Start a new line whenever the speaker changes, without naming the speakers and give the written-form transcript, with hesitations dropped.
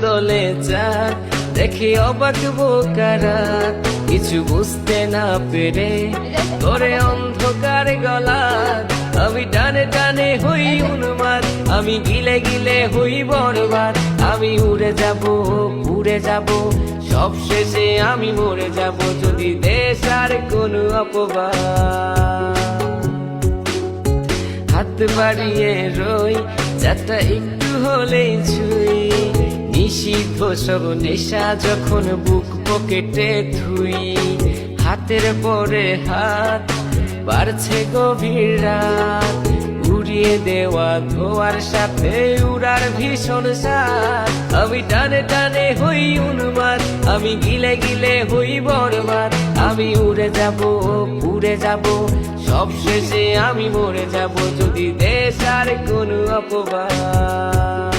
দোলে চাঁদ দেখে অবাক বোকারা কিছু বুঝতে না পেরে করে অন্ধকার গলা আমি টানে টানে হই উন্মাদ আমি গিলে গিলে হই বরবাদ আমি উড়ে যাব উড়ে যাব সব শেষে আমি মরে যাব যদি দেশ আর কোনো অপবাদ হাত বাড়িয়ে রই যাত্রা একটু হলেই ছুঁই নিষিদ্ধ সব নেশা যখন বুক পকেটে ধুই হাতের পরে হাত বাড়ছে গভীর রাত উড়িয়ে দেওয়া ধোয়ার সাথে উড়ার ভীষণ সাথ আমি টানে টানে হই উন্মাদ আমি গিলে গিলে হই বরবাদ আমি উড়ে যাব উড়ে যাব সব শেষে আমি মরে যাব যদি দেশ আর কোনো অপবাদ